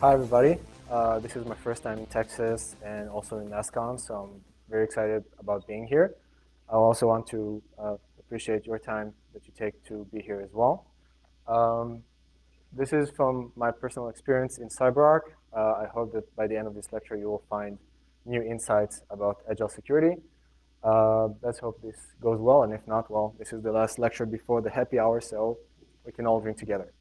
Hi, everybody. This is my first time in Texas and also in LASCON, so I'm very excited about being here. I also want to appreciate your time that you take to be here as well. Um, this is from my personal experience in CyberArk. I hope that by the end of this lecture, you will find new insights about Agile Security. Let's hope this goes well, and if not, well, this is the last lecture before the happy hour, so we can all drink together.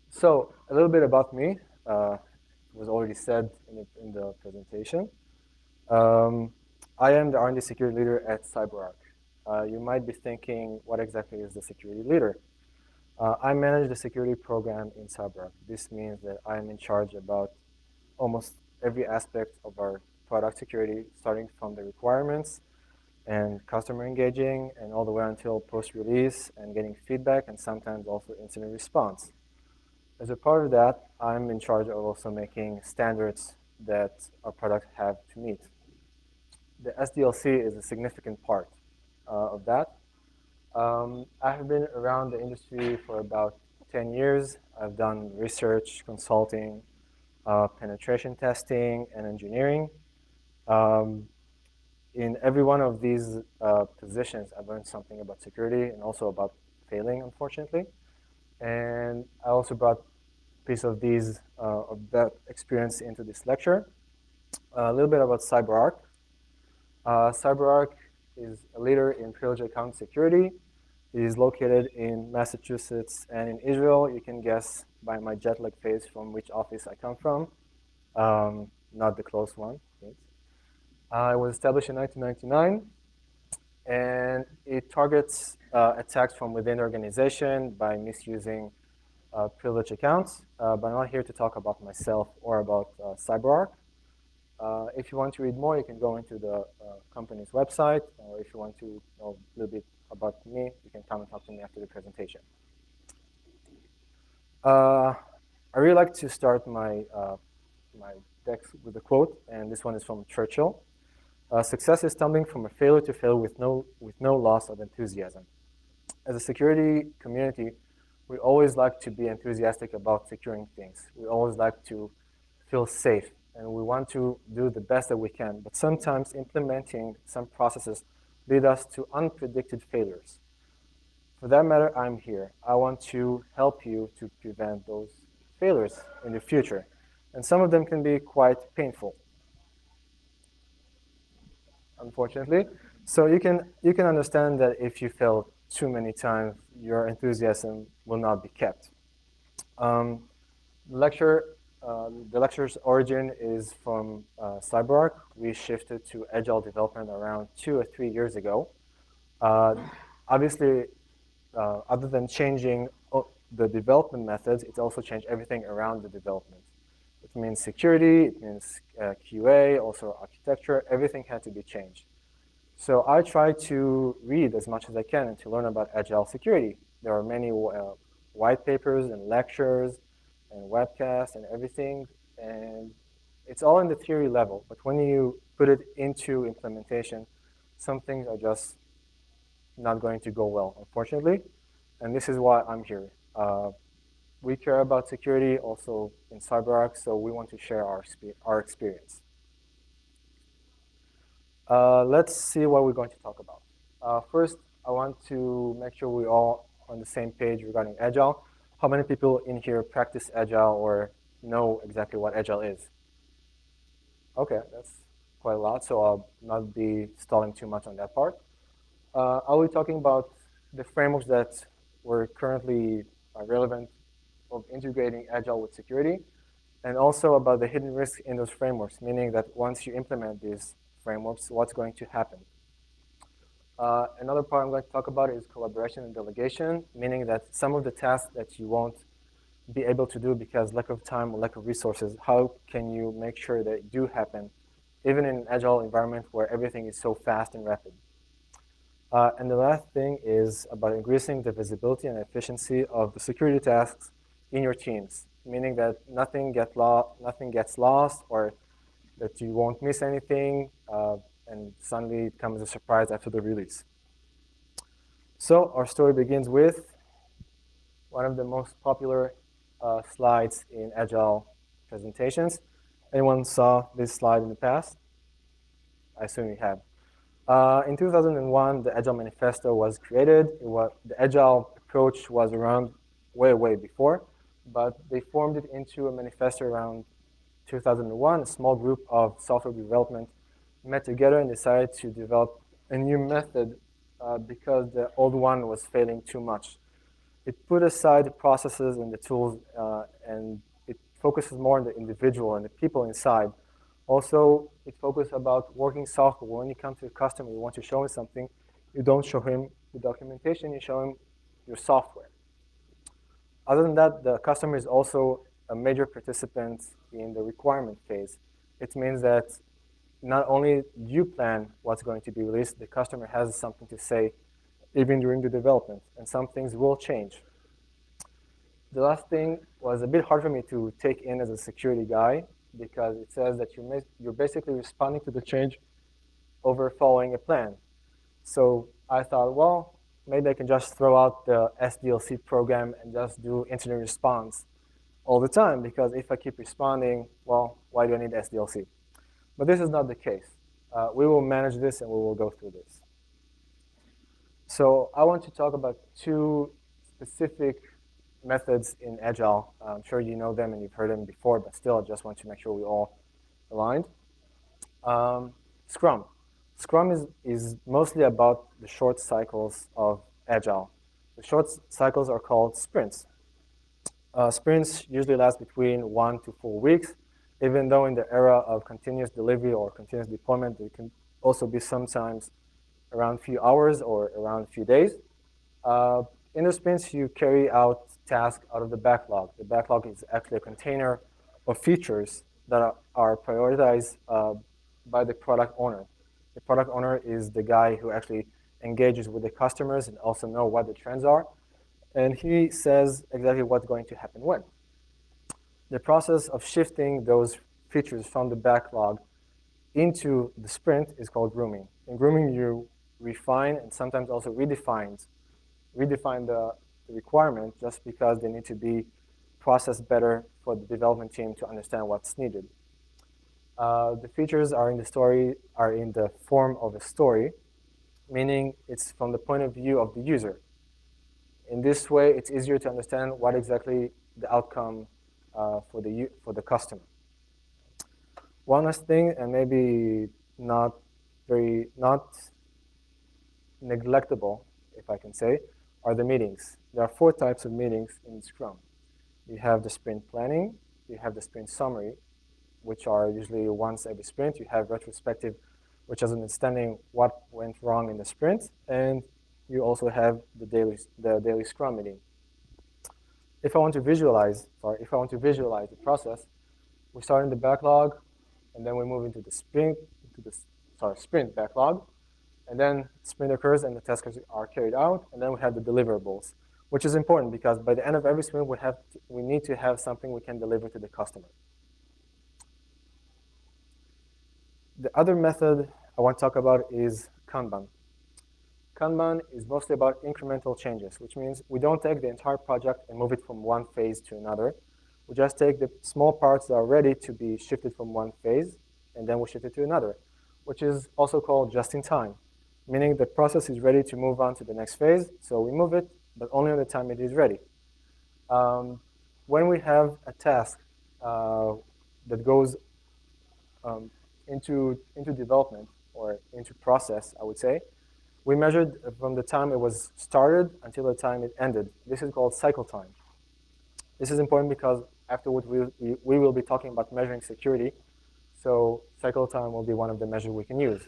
So a little bit about me was already said in the presentation. Um, I am the R&D security leader at CyberArk. You might be thinking, what exactly is the security leader? I manage the security program in CyberArk. This means that I am in charge about almost every aspect of our product security, starting from the requirements and customer engaging and all the way until post-release and getting feedback and sometimes also incident response. As a part of that, I'm in charge of also making standards that our product have to meet. The SDLC is a significant part of that. I have been around the industry for about 10 years. I've done research, consulting, penetration testing, and engineering. In every one of these positions, I've learned something about security and also about failing, unfortunately. And I also brought piece of that experience into this lecture. A little bit about CyberArk. CyberArk is a leader in privileged account security. It is located in Massachusetts and in Israel. You can guess by my jet lag face from which office I come from, not the close one. It was established in 1999, and it targets attacks from within the organization by misusing privileged accounts, but I'm not here to talk about myself or about CyberArk. If you want to read more, you can go into the company's website, or if you want to know a little bit about me, you can come and talk to me after the presentation. I really like to start my decks with a quote, and this one is from Churchill. Success is stumbling from a failure to fail with no loss of enthusiasm. As a security community, we always like to be enthusiastic about securing things. We always like to feel safe, and we want to do the best that we can. But sometimes implementing some processes lead us to unpredicted failures. For that matter, I'm here. I want to help you to prevent those failures in the future. And some of them can be quite painful, unfortunately. So you can understand that if you fail too many times, your enthusiasm will not be kept. The lecture's origin is from CyberArk. We shifted to Agile development around 2 or 3 years ago. Obviously, other than changing the development methods, it also changed everything around the development. It means security, it means QA, also architecture, everything had to be changed. So I try to read as much as I can and to learn about Agile security. There are many white papers and lectures and webcasts and everything, and it's all in the theory level. But when you put it into implementation, some things are just not going to go well, unfortunately. And this is why I'm here. We care about security also in CyberArk, so we want to share our experience. Let's see what we're going to talk about. First, I want to make sure we're all on the same page regarding Agile. How many people in here practice Agile or know exactly what Agile is? Okay, that's quite a lot, so I'll not be stalling too much on that part. I'll be talking about the frameworks that were currently relevant of integrating Agile with security, and also about the hidden risks in those frameworks, meaning that once you implement these frameworks, what's going to happen. Another part I'm going to talk about is collaboration and delegation, meaning that some of the tasks that you won't be able to do because lack of time or lack of resources, how can you make sure that do happen, even in an Agile environment where everything is so fast and rapid. And the last thing is about increasing the visibility and efficiency of the security tasks in your teams, meaning that nothing gets lost or that you won't miss anything, and suddenly it comes as a surprise after the release. So our story begins with one of the most popular slides in Agile presentations. Anyone saw this slide in the past? I assume you have. In 2001, the Agile Manifesto was created. The Agile approach was around way before, but they formed it into a manifesto around 2001. A small group of software development met together and decided to develop a new method because the old one was failing too much. It put aside the processes and the tools, and it focuses more on the individual and the people inside. Also, it focuses about working software. When you come to a customer, you want to show him something, you don't show him the documentation, you show him your software. Other than that, the customer is also a major participant in the requirement phase. It means that not only you plan what's going to be released, the customer has something to say even during the development, and some things will change. The last thing was a bit hard for me to take in as a security guy because it says that you're basically responding to the change over following a plan. So I thought, well, maybe I can just throw out the SDLC program and just do incident response all the time, because if I keep responding, well, why do I need SDLC? But this is not the case. We will manage this and we will go through this. So I want to talk about two specific methods in Agile. I'm sure you know them and you've heard them before, but still I just want to make sure we're all aligned. Scrum. Scrum is mostly about the short cycles of Agile. The short cycles are called sprints. Sprints usually last between 1 to 4 weeks, even though in the era of continuous delivery or continuous deployment, it can also be sometimes around a few hours or around a few days. In the sprints, you carry out tasks out of the backlog. The backlog is actually a container of features that are prioritized by the product owner. The product owner is the guy who actually engages with the customers and also know what the trends are. And he says exactly what's going to happen when. The process of shifting those features from the backlog into the sprint is called grooming. In grooming, you refine and sometimes also redefine the requirement just because they need to be processed better for the development team to understand what's needed. The features are in the form of a story, meaning it's from the point of view of the user. In this way, it's easier to understand what exactly the outcome for the customer. One last thing, and maybe not neglectable, if I can say, are the meetings. There are 4 types of meetings in Scrum. You have the sprint planning, you have the sprint summary, which are usually once every sprint. You have retrospective, which is understanding what went wrong in the sprint, and you also have the daily Scrum meeting. If I want to visualize the process, we start in the backlog, and then we move into the sprint backlog, and then sprint occurs and the tasks are carried out, and then we have the deliverables, which is important because by the end of every sprint, we need to have something we can deliver to the customer. The other method I want to talk about is Kanban. Kanban is mostly about incremental changes, which means we don't take the entire project and move it from one phase to another. We just take the small parts that are ready to be shifted from one phase, and then we shift it to another, which is also called just-in-time, meaning the process is ready to move on to the next phase, so we move it, but only on the time it is ready. When we have a task that goes into development or into process, I would say, we measured from the time it was started until the time it ended. This is called cycle time. This is important because afterward we will be talking about measuring security, so cycle time will be one of the measures we can use.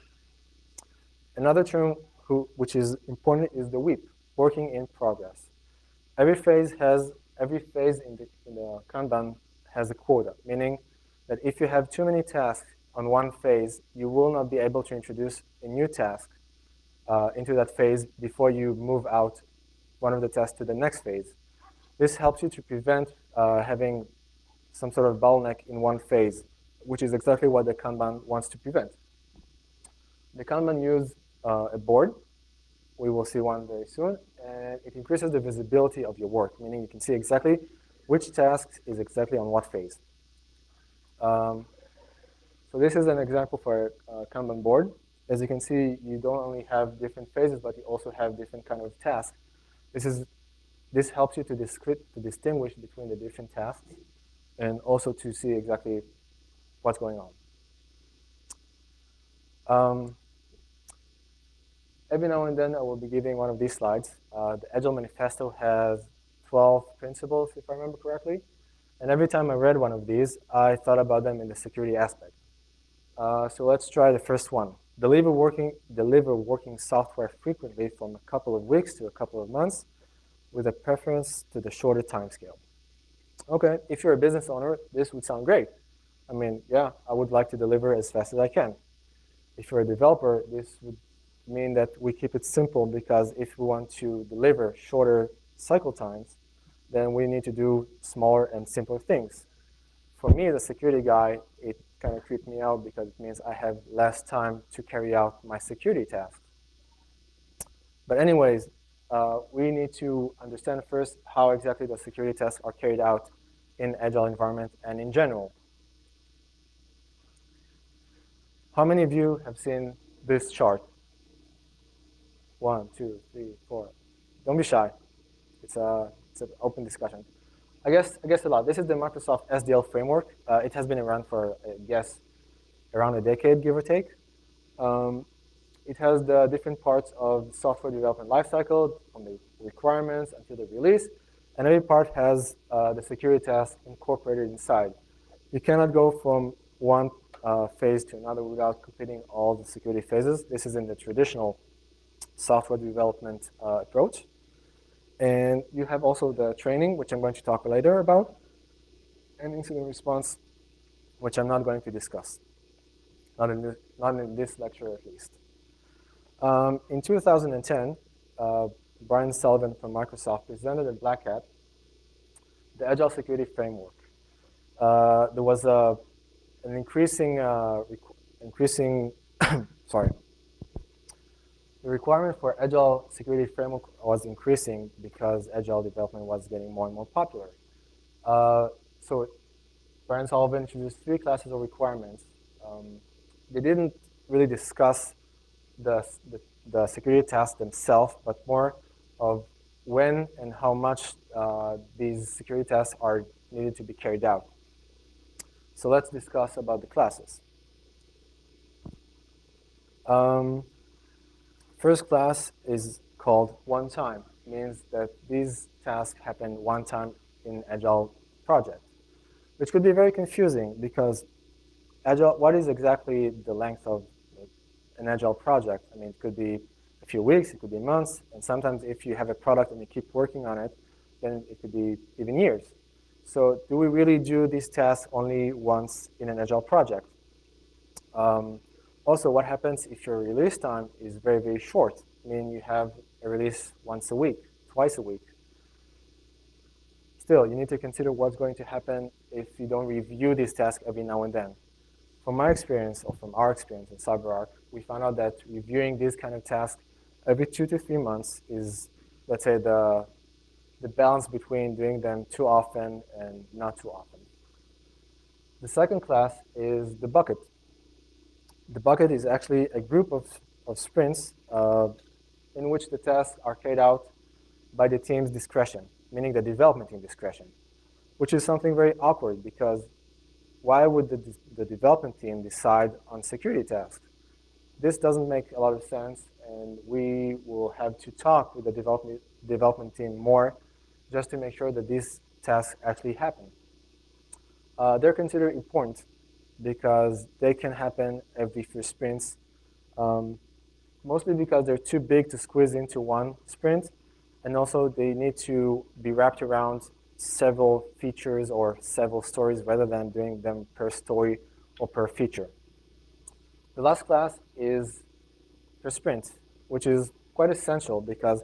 Another term which is important is the WIP, working in progress. Every phase in the Kanban has a quota, meaning that if you have too many tasks on one phase, you will not be able to introduce a new task into that phase before you move out one of the tasks to the next phase. This helps you to prevent having some sort of bottleneck in one phase, which is exactly what the Kanban wants to prevent. The Kanban uses a board. We will see one very soon, and it increases the visibility of your work, meaning you can see exactly which task is exactly on what phase. So this is an example for a Kanban board. As you can see, you don't only have different phases, but you also have different kind of tasks. This helps you to distinguish between the different tasks and also to see exactly what's going on. Every now and then, I will be giving one of these slides. The Agile Manifesto has 12 principles, if I remember correctly. And every time I read one of these, I thought about them in the security aspect. So let's try the first one. Deliver working software frequently from a couple of weeks to a couple of months with a preference to the shorter time scale. Okay, if you're a business owner, this would sound great. I mean, yeah, I would like to deliver as fast as I can. If you're a developer, this would mean that we keep it simple, because if we want to deliver shorter cycle times, then we need to do smaller and simpler things. For me, as a security guy, it kind of creeped me out because it means I have less time to carry out my security tasks. But anyways, we need to understand first how exactly the security tasks are carried out in Agile environment and in general. How many of you have seen this chart? 1, 2, 3, 4. Don't be shy. It's an open discussion. I guess a lot. This is the Microsoft SDL framework. It has been around for, I guess, around a decade, give or take. It has the different parts of the software development lifecycle, from the requirements until the release, and every part has the security task incorporated inside. You cannot go from one phase to another without completing all the security phases. This is in the traditional software development approach. And you have also the training, which I'm going to talk later about, and incident response, which I'm not going to discuss, not in this lecture at least. In 2010, Brian Sullivan from Microsoft presented at Black Hat the Agile Security Framework. There was an increasing sorry. The requirement for Agile Security Framework was increasing because Agile development was getting more and more popular. So Brian Sullivan introduced 3 classes of requirements. They didn't really discuss the security tasks themselves, but more of when and how much these security tasks are needed to be carried out. So let's discuss about the classes. First class is called one time. It means that these tasks happen one time in Agile project, which could be very confusing because Agile, what is exactly the length of an Agile project? I mean, it could be a few weeks, it could be months, and sometimes if you have a product and you keep working on it, then it could be even years. So do we really do these tasks only once in an Agile project? Also, what happens if your release time is very, very short? I mean, you have a release once a week, twice a week. Still, you need to consider what's going to happen if you don't review these tasks every now and then. From my experience, or from our experience in CyberArk, we found out that reviewing these kind of tasks every 2 to 3 months is, let's say, the balance between doing them too often and not too often. The second class is the bucket. The bucket is actually a group of sprints in which the tasks are carried out by the team's discretion, meaning the development team discretion, which is something very awkward because why would the development team decide on security tasks? This doesn't make a lot of sense, and we will have to talk with the development team more just to make sure that these tasks actually happen. They're considered important because they can happen every few sprints, mostly because they're too big to squeeze into one sprint, and also they need to be wrapped around several features or several stories rather than doing them per story or per feature. The last class is per sprint, which is quite essential because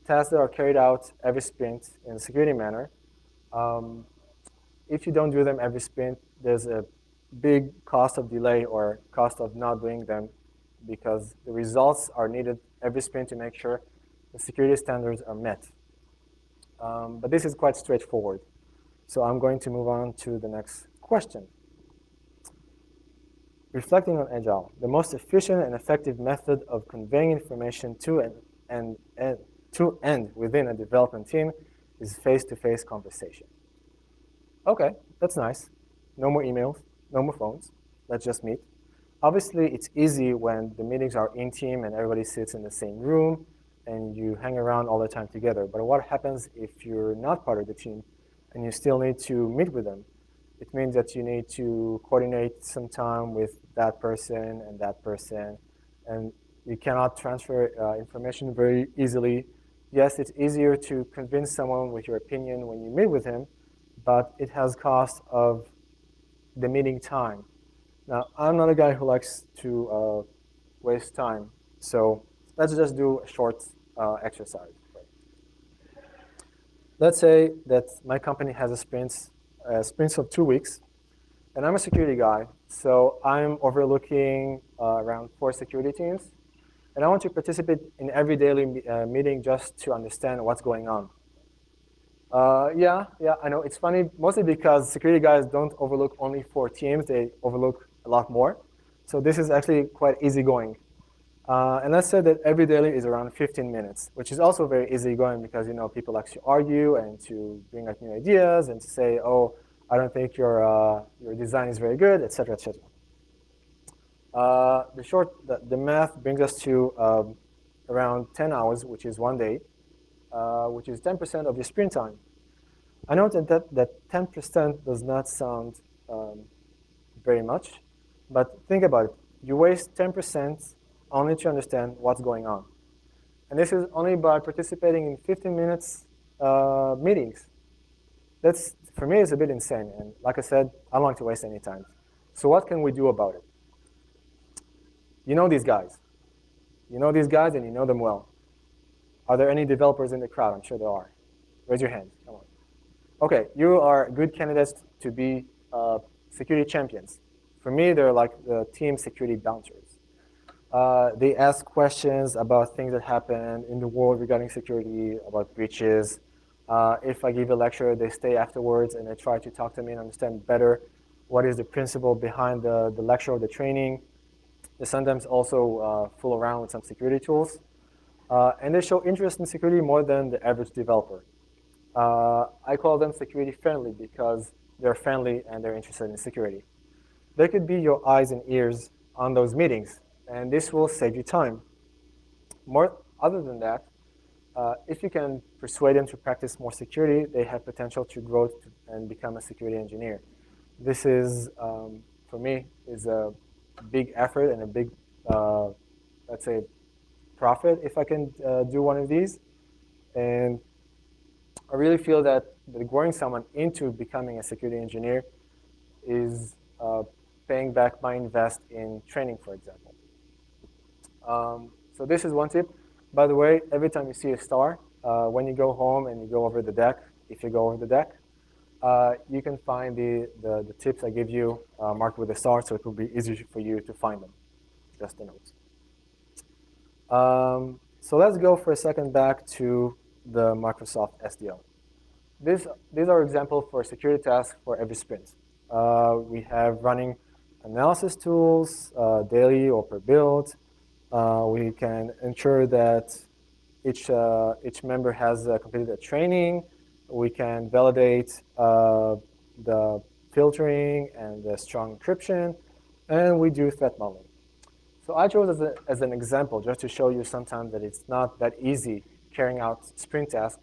tasks that are carried out every sprint in a security manner, if you don't do them every sprint, there's a big cost of delay or cost of not doing them because the results are needed every sprint to make sure the security standards are met. But this is quite straightforward. So I'm going to move on to the next question. Reflecting on Agile, the most efficient and effective method of conveying information to end within a development team is face-to-face conversation. Okay, that's nice. No more emails, no more phones. Let's just meet. Obviously, it's easy when the meetings are in team and everybody sits in the same room and you hang around all the time together. But what happens if you're not part of the team and you still need to meet with them? It means that you need to coordinate some time with that person, and you cannot transfer information very easily. Yes, it's easier to convince someone with your opinion when you meet with him, but it has cost of the meeting time. Now, I'm not a guy who likes to waste time, so let's just do a short exercise. Let's say that my company has a sprints of 2 weeks, and I'm a security guy, so I'm overlooking around 4 security teams, and I want to participate in every daily meeting just to understand what's going on. Yeah, I know. It's funny, mostly because security guys don't overlook only 4 teams. They overlook a lot more. So this is actually quite easygoing. And let's say that every daily is around 15 minutes, which is also very easygoing because people like to argue and to bring up new ideas and to say, oh, I don't think your design is very good, etc., etc. The math brings us to around 10 hours, which is 1 day, which is 10% of your sprint time. I know that 10% does not sound very much, but think about it. You waste 10% only to understand what's going on. And this is only by participating in 15 minutes meetings. That's, for me, it's a bit insane. And like I said, I don't like to waste any time. So what can we do about it? You know these guys. You know these guys and you know them well. Are there any developers in the crowd? I'm sure there are. Raise your hand. Come on. Okay, you are good candidates to be security champions. For me, they're like the team security bouncers. They ask questions about things that happen in the world regarding security, about breaches. If I give a lecture, they stay afterwards and they try to talk to me and understand better what is the principle behind the lecture or the training. They sometimes also fool around with some security tools. And they show interest in security more than the average developer. I call them security friendly because they're friendly and they're interested in security. They could be your eyes and ears on those meetings, and this will save you time. Other than that, if you can persuade them to practice more security, they have potential to grow and become a security engineer. This is, for me, is a big effort and a big, let's say, profit if I can do one of these. And I really feel that growing someone into becoming a security engineer is paying back my invest in training, for example. So this is one tip. By the way, every time you see a star, when you go home and you go over the deck, if you go over the deck, you can find the tips I give you marked with a star, so it will be easier for you to find them. Just a note. So let's go for a second back to the Microsoft SDL. These are examples for security tasks for every sprint. We have running analysis tools, daily or per build. We can ensure that each member has completed a training. We can validate the filtering and the strong encryption, and we do threat modeling. So I chose as an example, just to show you sometimes that it's not that easy carrying out sprint tasks,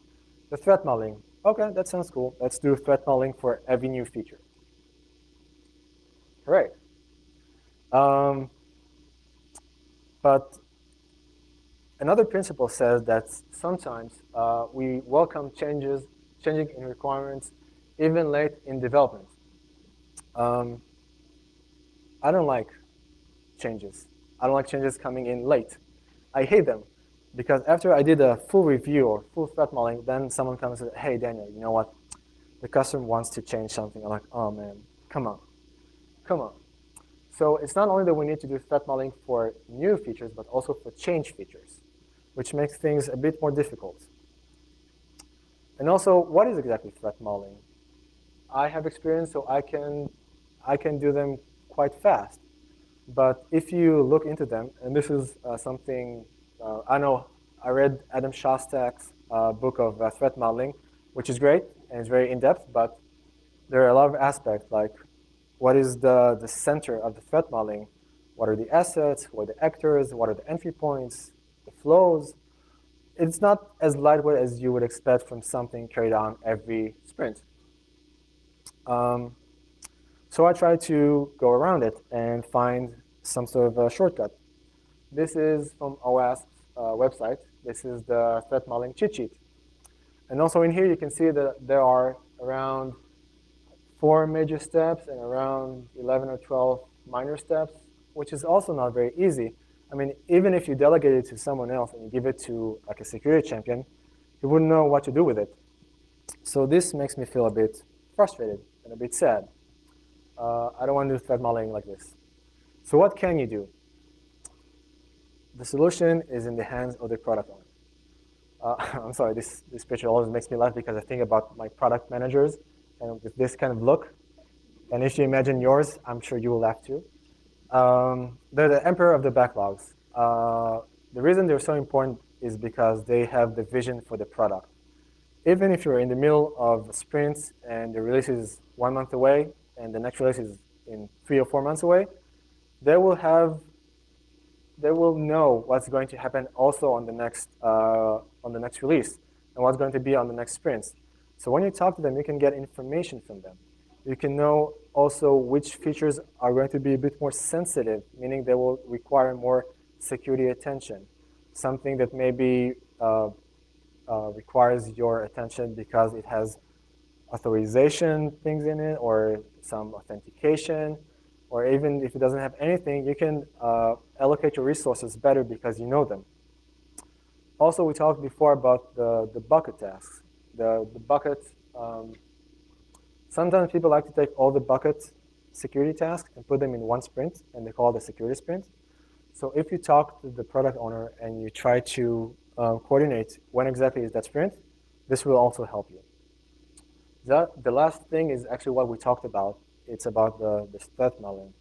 the threat modeling. Okay, that sounds cool. Let's do threat modeling for every new feature. Great. But another principle says that sometimes we welcome changing in requirements even late in development. I don't like changes. I don't like changes coming in late. I hate them because after I did a full review or full threat modeling, then someone comes and says, hey, Daniel, you know what? The customer wants to change something. I'm like, oh, man, come on. So it's not only that we need to do threat modeling for new features, but also for change features, which makes things a bit more difficult. And also, what is exactly threat modeling? I have experience, so I can do them quite fast. But if you look into them, and this is something I know, I read Adam Shostak's book of threat modeling, which is great and it's very in-depth, but there are a lot of aspects like what is the center of the threat modeling, what are the assets, what are the actors, what are the entry points, the flows. It's not as lightweight as you would expect from something carried on every sprint. So I try to go around it and find some sort of a shortcut. This is from OWASP's website. This is the threat modeling cheat sheet. And also in here, you can see that there are around 4 major steps and around 11 or 12 minor steps, which is also not very easy. I mean, even if you delegate it to someone else and you give it to like a security champion, he wouldn't know what to do with it. So this makes me feel a bit frustrated and a bit sad. I don't want to do threat modeling like this. So what can you do? The solution is in the hands of the product owner. I'm sorry, this picture always makes me laugh because I think about my product managers and with this kind of look. And if you imagine yours, I'm sure you will laugh too. They're the emperor of the backlogs. The reason they're so important is because they have the vision for the product. Even if you're in the middle of sprints and the release is 1 month away and the next release is in 3 or 4 months away, they will know what's going to happen also on the next release and what's going to be on the next sprints. So when you talk to them, you can get information from them. You can know also which features are going to be a bit more sensitive, meaning they will require more security attention. Something that maybe requires your attention because it has authorization things in it or some authentication, or even if it doesn't have anything, you can allocate your resources better because you know them. Also, we talked before about the bucket tasks. The bucket, sometimes people like to take all the bucket security tasks and put them in one sprint, and they call it a security sprint. So if you talk to the product owner and you try to coordinate when exactly is that sprint, this will also help you. The last thing is actually what we talked about. It's about the threat modeling.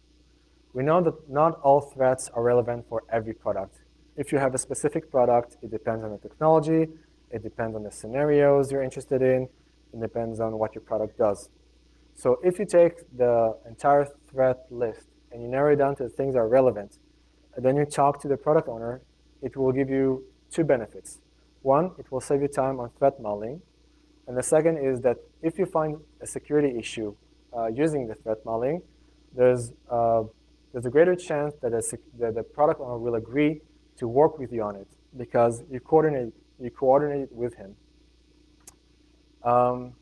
We know that not all threats are relevant for every product. If you have a specific product, it depends on the technology, it depends on the scenarios you're interested in, it depends on what your product does. So if you take the entire threat list and you narrow it down to the things that are relevant, and then you talk to the product owner, it will give you 2 benefits. One, it will save you time on threat modeling. And the second is that if you find a security issue using the threat modeling, there's a greater chance that the product owner will agree to work with you on it because you coordinate with him. And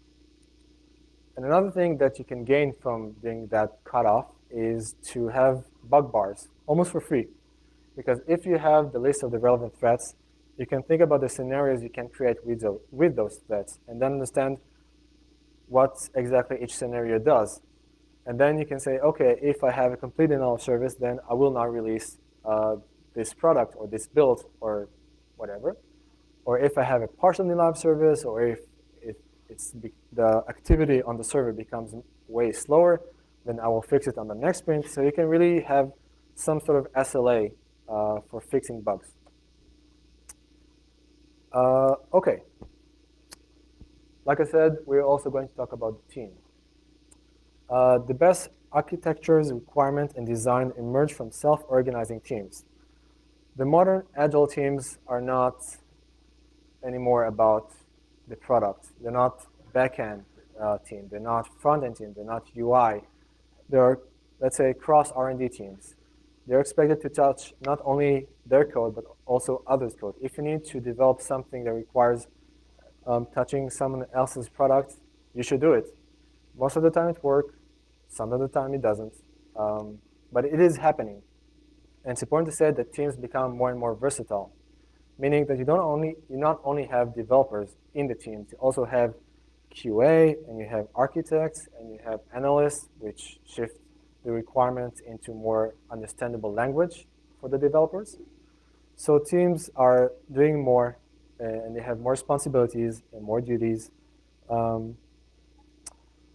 another thing that you can gain from doing that cutoff is to have bug bars, almost for free. Because if you have the list of the relevant threats, you can think about the scenarios you can create with those threats and then understand what exactly each scenario does. And then you can say, okay, if I have a complete denial of service, then I will not release this product or this build or whatever. Or if I have a partial denial of service, or if the activity on the server becomes way slower, then I will fix it on the next sprint. So you can really have some sort of SLA for fixing bugs. Okay. Like I said, we're also going to talk about the team. The best architectures, requirement, and design emerge from self-organizing teams. The modern agile teams are not anymore about the product. They're not back-end team. They're not front-end team. They're not UI. They're, let's say, cross R&D teams. They're expected to touch not only their code, but also others' code. If you need to develop something that requires touching someone else's product, you should do it. Most of the time it works. Some of the time it doesn't. But it is happening. And it's important to say that teams become more and more versatile, meaning that you not only have developers in the team, you also have QA, and you have architects, and you have analysts, which shift the requirements into more understandable language for the developers. So teams are doing more, and they have more responsibilities and more duties.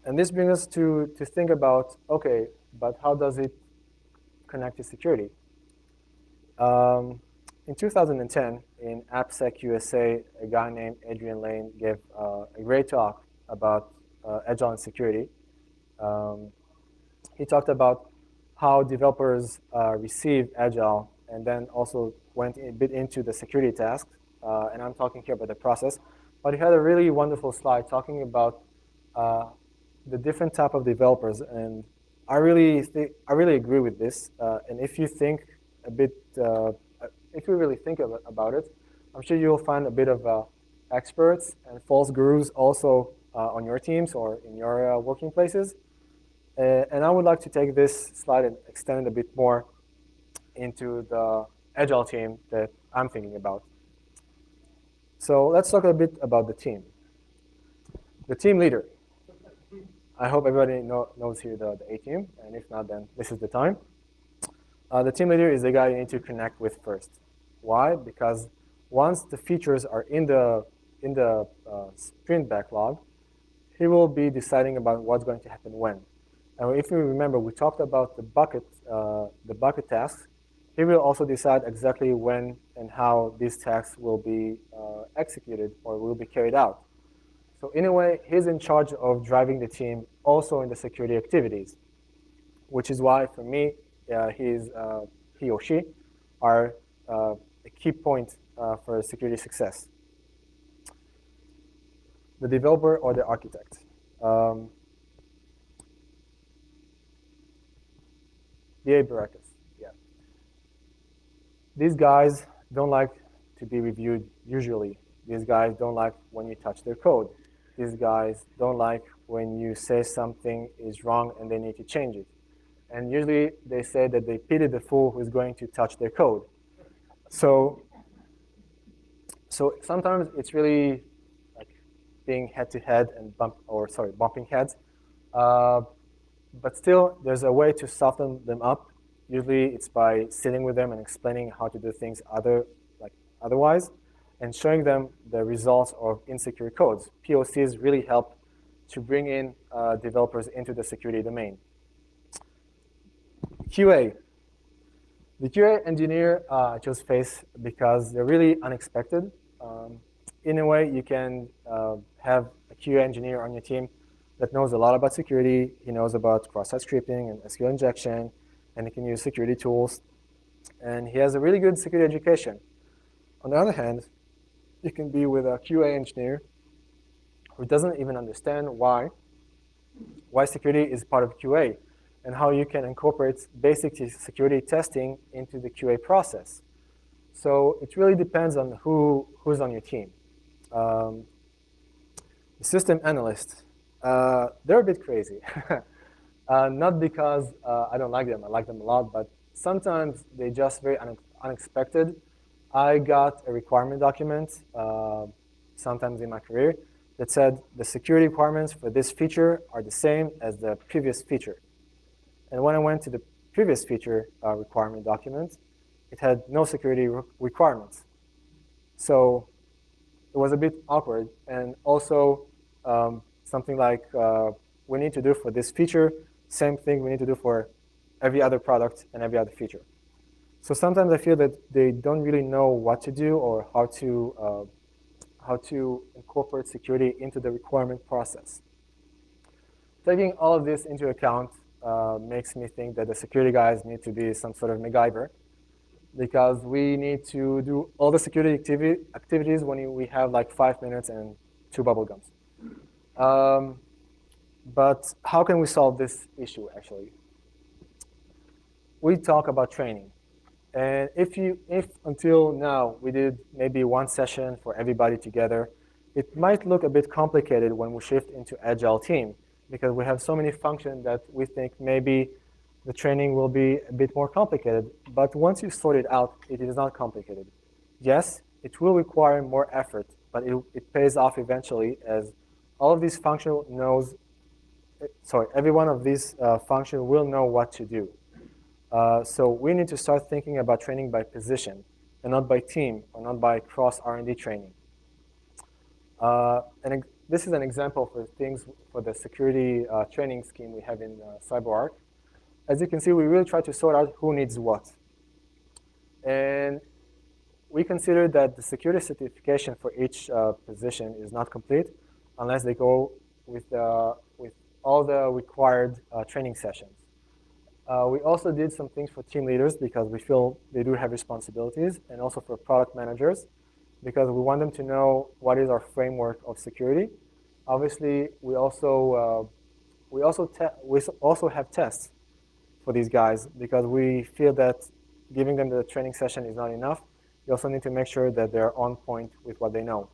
And this brings us to think about, okay, but how does it connect to security? In 2010, in AppSec USA, a guy named Adrian Lane gave a great talk about Agile and security. He talked about how developers receive Agile and then also went a bit into the security tasks. And I'm talking here about the process. But he had a really wonderful slide talking about the different type of developers. And I really agree with this. And if you think a bit, if you really think about it, I'm sure you'll find a bit of experts and false gurus also on your teams or in your working places. And I would like to take this slide and extend it a bit more into the Agile team that I'm thinking about. So let's talk a bit about the team. The team leader. I hope everybody knows here the A team, and if not, then this is the time. The team leader is the guy you need to connect with first. Why? Because once the features are in the sprint backlog, he will be deciding about what's going to happen when. And if you remember, we talked about the bucket tasks. He will also decide exactly when and how these tasks will be executed or will be carried out. So in a way, he's in charge of driving the team also in the security activities, which is why for me, he or she are a key point for security success. The developer or the architect. DA Barakas, yeah. These guys don't like to be reviewed usually. These guys don't like when you touch their code. These guys don't like when you say something is wrong and they need to change it. And usually they say that they pity the fool who's going to touch their code. So sometimes it's really like being head-to-head and bumping heads. But still, there's a way to soften them up. Usually, it's by sitting with them and explaining how to do things otherwise, and showing them the results of insecure codes. POCs really help to bring in developers into the security domain. QA. The QA engineer I chose face because they're really unexpected. In a way, you can have a QA engineer on your team that knows a lot about security. He knows about cross-site scripting and SQL injection, and he can use security tools. And he has a really good security education. On the other hand, you can be with a QA engineer who doesn't even understand why security is part of QA and how you can incorporate basic security testing into the QA process. So it really depends on who's on your team. The system analyst. They're a bit crazy. Not because I don't like them, I like them a lot, but sometimes they're just very unexpected. I got a requirement document sometimes in my career that said the security requirements for this feature are the same as the previous feature. And when I went to the previous feature requirement document, it had no security requirements. So it was a bit awkward. And also, something like we need to do for this feature, same thing we need to do for every other product and every other feature. So sometimes I feel that they don't really know what to do or how to incorporate security into the requirement process. Taking all of this into account makes me think that the security guys need to be some sort of MacGyver, because we need to do all the security activities when we have like 5 minutes and 2 bubble gums. But how can we solve this issue, actually? We talk about training. And if until now we did maybe 1 session for everybody together, it might look a bit complicated when we shift into Agile team, because we have so many functions that we think maybe the training will be a bit more complicated. But once you sort it out, it is not complicated. Yes, it will require more effort, but it pays off eventually, as all of these functions every one of these functions will know what to do. So we need to start thinking about training by position and not by team or not by cross R&D training. This is an example for things for the security training scheme we have in CyberArk. As you can see, we really try to sort out who needs what. And we consider that the security certification for each position is not complete unless they go with all the required training sessions. We also did some things for team leaders because we feel they do have responsibilities, and also for product managers because we want them to know what is our framework of security. Obviously, we also have tests for these guys because we feel that giving them the training session is not enough. You also need to make sure that they're on point with what they know.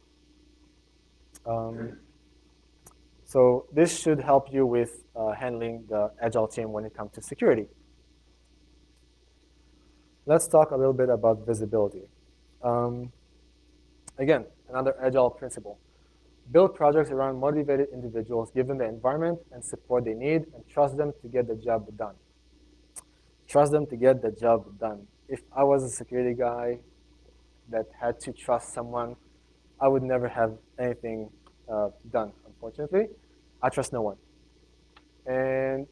So this should help you with handling the Agile team when it comes to security. Let's talk a little bit about visibility. Again, another Agile principle. Build projects around motivated individuals, give them the environment and support they need, and trust them to get the job done. Trust them to get the job done. If I was a security guy that had to trust someone, I would never have anything done, unfortunately. I trust no one. And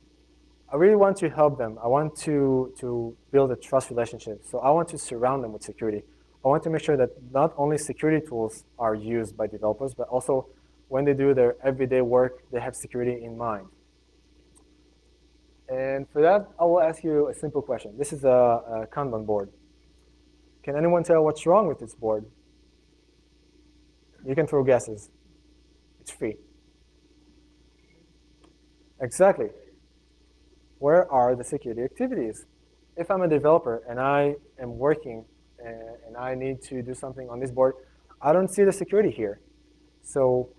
I really want to help them. I want to build a trust relationship. So I want to surround them with security. I want to make sure that not only security tools are used by developers, but also when they do their everyday work, they have security in mind. And for that, I will ask you a simple question. This is a Kanban board. Can anyone tell what's wrong with this board? You can throw guesses. It's free. Exactly. Where are the security activities? If I'm a developer and I am working and I need to do something on this board, I don't see the security here. So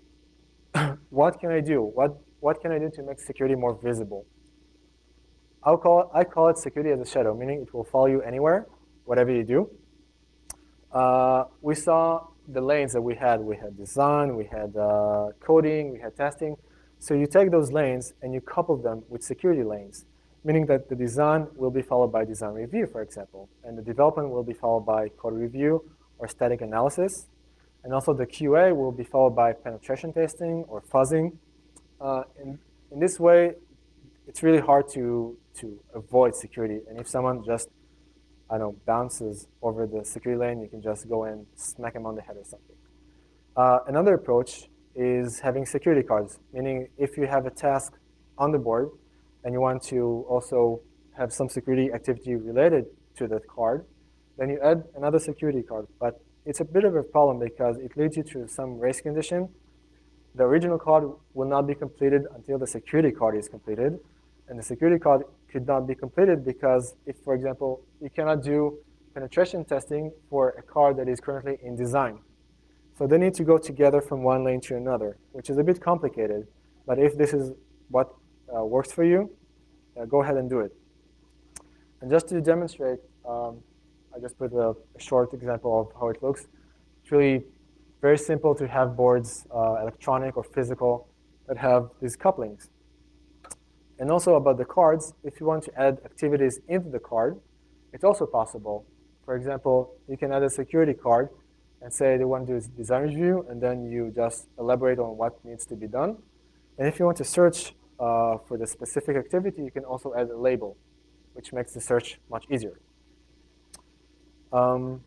what can I do? What can I do to make security more visible? I call it security as a shadow, meaning it will follow you anywhere, whatever you do. We saw the lanes that we had. We had design, we had coding, we had testing. So you take those lanes and you couple them with security lanes, meaning that the design will be followed by design review, for example, and the development will be followed by code review or static analysis. And also the QA will be followed by penetration testing or fuzzing. In this way, it's really hard to avoid security. And if someone just, I don't know, bounces over the security lane, you can just go and smack him on the head or something. Another approach is having security cards, meaning if you have a task on the board and you want to also have some security activity related to that card, then you add another security card. But it's a bit of a problem because it leads you to some race condition. The original card will not be completed until the security card is completed. And the security card could not be completed because if, for example, you cannot do penetration testing for a card that is currently in design. So they need to go together from one lane to another, which is a bit complicated. But if this is what works for you, go ahead and do it. And just to demonstrate, I just put a short example of how it looks. It's really very simple to have boards, electronic or physical, that have these couplings. And also about the cards, if you want to add activities into the card, it's also possible. For example, you can add a security card and say they want to do design review, and then you just elaborate on what needs to be done. And if you want to search for the specific activity, you can also add a label, which makes the search much easier. So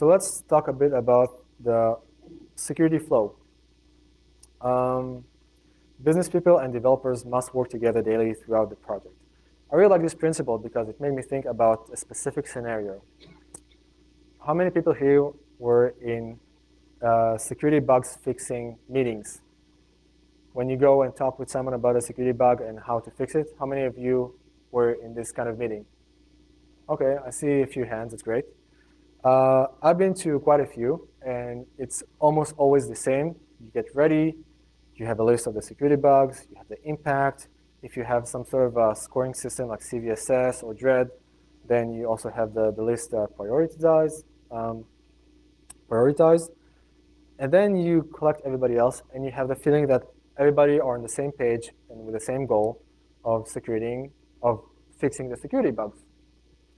let's talk a bit about the security flow. Business people and developers must work together daily throughout the project. I really like this principle because it made me think about a specific scenario. How many people here were in security bugs fixing meetings? When you go and talk with someone about a security bug and how to fix it, how many of you were in this kind of meeting? Okay, I see a few hands, that's great. I've been to quite a few, and it's almost always the same. You get ready, you have a list of the security bugs, you have the impact. If you have some sort of a scoring system like CVSS or DREAD, then you also have the list prioritized. And then you collect everybody else, and you have the feeling that everybody are on the same page and with the same goal of fixing the security bugs,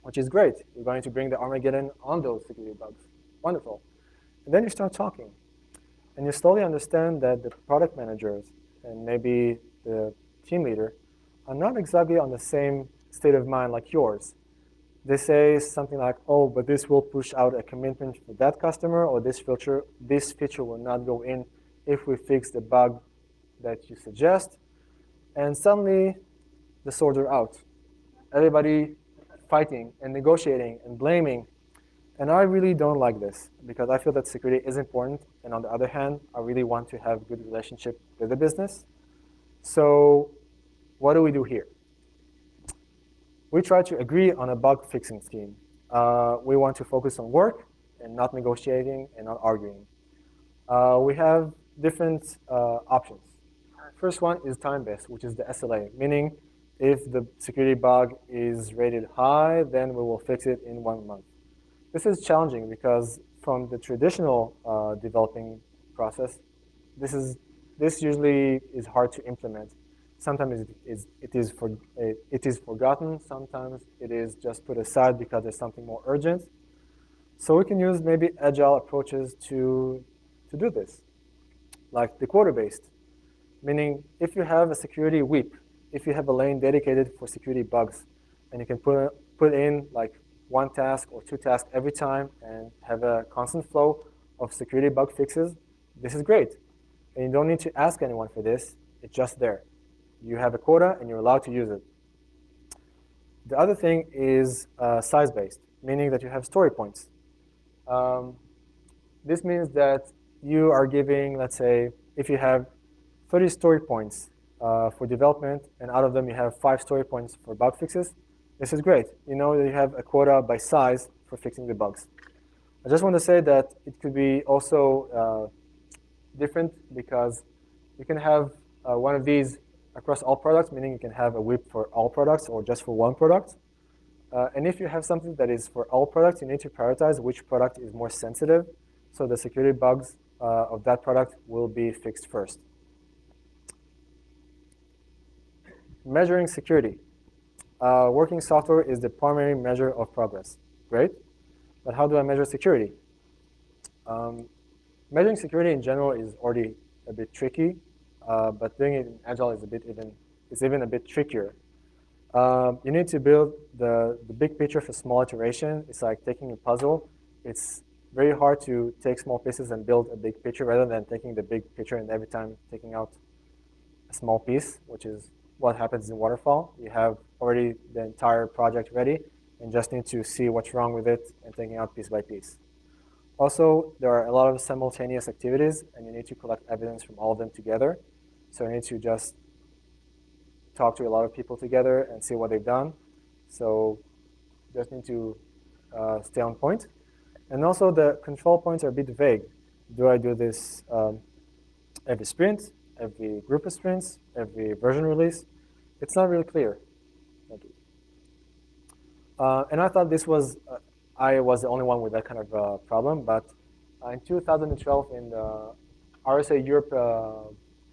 which is great. You're going to bring the Armageddon on those security bugs. Wonderful. And then you start talking. And you slowly understand that the product managers and maybe the team leader are not exactly on the same state of mind like yours. They say something like, oh, but this will push out a commitment for that customer, or this feature will not go in if we fix the bug that you suggest. And suddenly the swords are out. Everybody fighting and negotiating and blaming. And I really don't like this because I feel that security is important. And on the other hand, I really want to have a good relationship with the business. So what do we do here? We try to agree on a bug fixing scheme. We want to focus on work and not negotiating and not arguing. We have different options. First one is time-based, which is the SLA, meaning if the security bug is rated high, then we will fix it in 1 month. This is challenging because from the traditional developing process, this usually is hard to implement. Sometimes it is forgotten. Sometimes it is just put aside because there's something more urgent. So we can use maybe agile approaches to do this, like the quota-based, meaning if you have a security week, if you have a lane dedicated for security bugs, and you can put in like 1 task or 2 tasks every time and have a constant flow of security bug fixes, this is great. And you don't need to ask anyone for this. It's just there. You have a quota and you're allowed to use it. The other thing is size-based, meaning that you have story points. This means that you are giving, let's say, if you have 30 story points for development, and out of them you have 5 story points for bug fixes, this is great. You know that you have a quota by size for fixing the bugs. I just want to say that it could be also different because you can have one of these across all products, meaning you can have a WIP for all products or just for one product. And if you have something that is for all products, you need to prioritize which product is more sensitive, so the security bugs of that product will be fixed first. Measuring security. Working software is the primary measure of progress. Great. But how do I measure security? Measuring security in general is already a bit tricky, but doing it in Agile is even a bit trickier. You need to build the big picture for small iteration. It's like taking a puzzle. It's very hard to take small pieces and build a big picture rather than taking the big picture and every time taking out a small piece, which is what happens in waterfall. You have already the entire project ready and just need to see what's wrong with it and taking out piece by piece. Also, there are a lot of simultaneous activities and you need to collect evidence from all of them together. So you need to just talk to a lot of people together and see what they've done. So just need to stay on point. And also the control points are a bit vague. Do I do this every sprint, every group of sprints, every version release? It's not really clear. Thank you. And I thought I was the only one with that kind of problem, but in 2012 in the RSA Europe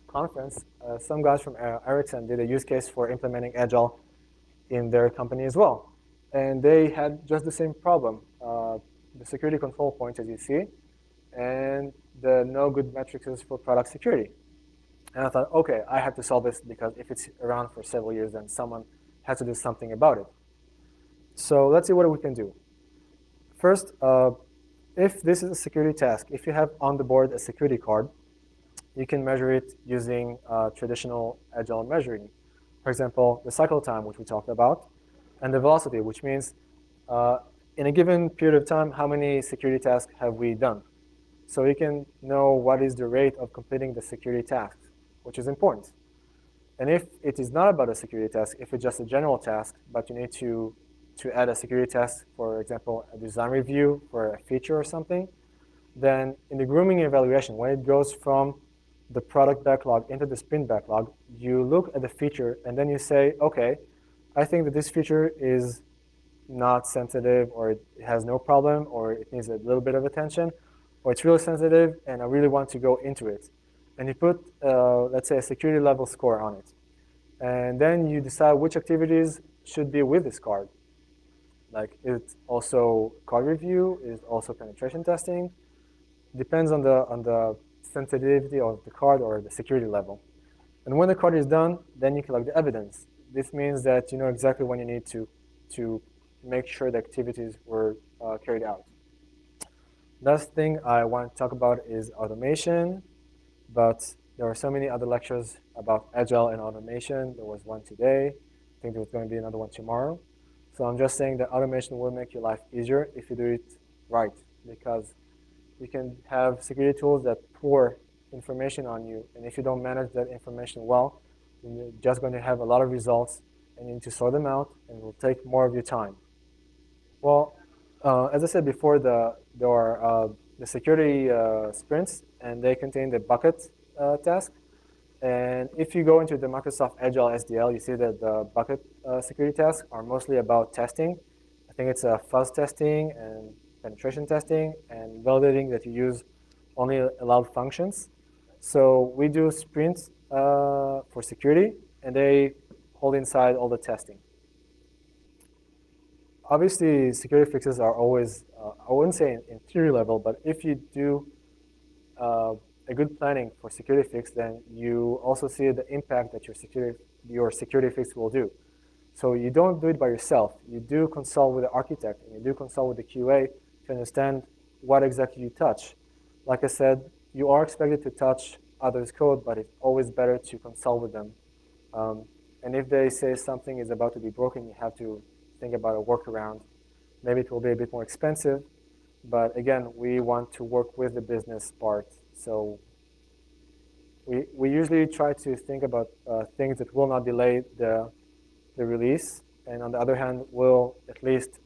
conference, some guys from Ericsson did a use case for implementing Agile in their company as well. And they had just the same problem, the security control points as you see, and the no good metrics for product security. And I thought, okay, I have to solve this because if it's around for several years, then someone has to do something about it. So let's see what we can do. First, if this is a security task, if you have on the board a security card, you can measure it using traditional Agile measuring. For example, the cycle time, which we talked about, and the velocity, which means in a given period of time, how many security tasks have we done? So you can know what is the rate of completing the security task, which is important. And if it is not about a security task, if it's just a general task, but you need to add a security task, for example, a design review for a feature or something, then in the grooming evaluation, when it goes from the product backlog into the sprint backlog, you look at the feature and then you say, okay, I think that this feature is not sensitive, or it has no problem, or it needs a little bit of attention, or it's really sensitive and I really want to go into it. And you put, let's say, a security level score on it. And then you decide which activities should be with this card. Like, it's also code review, it's also penetration testing. Depends on the sensitivity of the card or the security level. And when the card is done, then you collect the evidence. This means that you know exactly when you need to make sure the activities were carried out. Last thing I want to talk about is automation, but there are so many other lectures about Agile and automation. There was one today. I think there's going to be another one tomorrow. So I'm just saying that automation will make your life easier if you do it right, because you can have security tools that pour information on you, and if you don't manage that information well, then you're just going to have a lot of results, and you need to sort them out, and it will take more of your time. Well, as I said before, there are the security sprints, and they contain the bucket task. And if you go into the Microsoft Agile SDL, you see that the bucket security tasks are mostly about testing. I think it's fuzz testing and penetration testing and validating that you use only allowed functions. So we do sprints for security, and they hold inside all the testing. Obviously, security fixes are always, I wouldn't say in theory level, but if you do a good planning for security fix, then you also see the impact that your security fix will do. So you don't do it by yourself. You do consult with the architect, and you do consult with the QA to understand what exactly you touch. Like I said, you are expected to touch others' code, but it's always better to consult with them. And if they say something is about to be broken, you have to think about a workaround. Maybe it will be a bit more expensive, but again, we want to work with the business part. So we usually try to think about things that will not delay the release, and on the other hand, will at least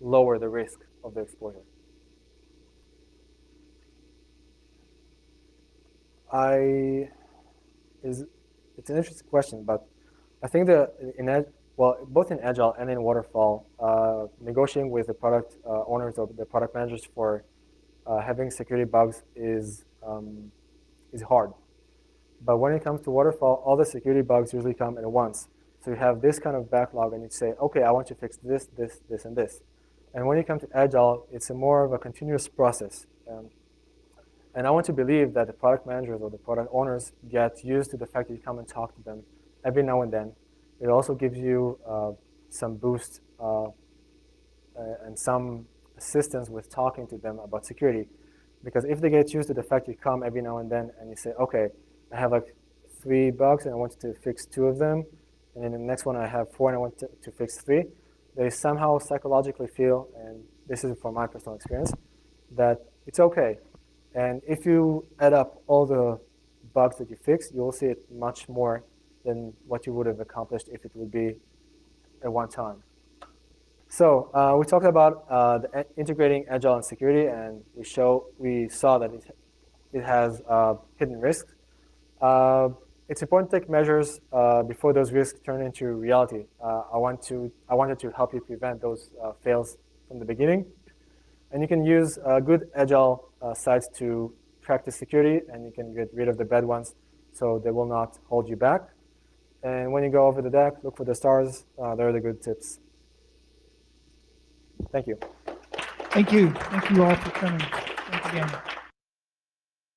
lower the risk of the exposure. It's an interesting question, but I think that both in Agile and in Waterfall, negotiating with the product owners or the product managers for having security bugs is hard. But when it comes to Waterfall, all the security bugs usually come at once. So you have this kind of backlog, and you say, okay, I want to fix this, this, this, and this. And when you come to Agile, it's more of a continuous process. And I want to believe that the product managers or the product owners get used to the fact that you come and talk to them every now and then. It also gives you some boost and some assistance with talking to them about security. Because if they get used to the fact you come every now and then and you say, okay, I have like 3 bugs and I want to fix 2 of them, and then the next one I have 4 and I want to fix 3, they somehow psychologically feel, and this is from my personal experience, that it's okay. And if you add up all the bugs that you fix, you'll see it much more than what you would have accomplished if it would be at one time. So we talked about integrating Agile and security, and we saw that it has hidden risks. It's important to take measures before those risks turn into reality. I wanted to help you prevent those fails from the beginning. And you can use good Agile sites to practice security, and you can get rid of the bad ones so they will not hold you back. And when you go over the deck, look for the stars. They're the good tips. Thank you. Thank you. Thank you all for coming. Thanks again.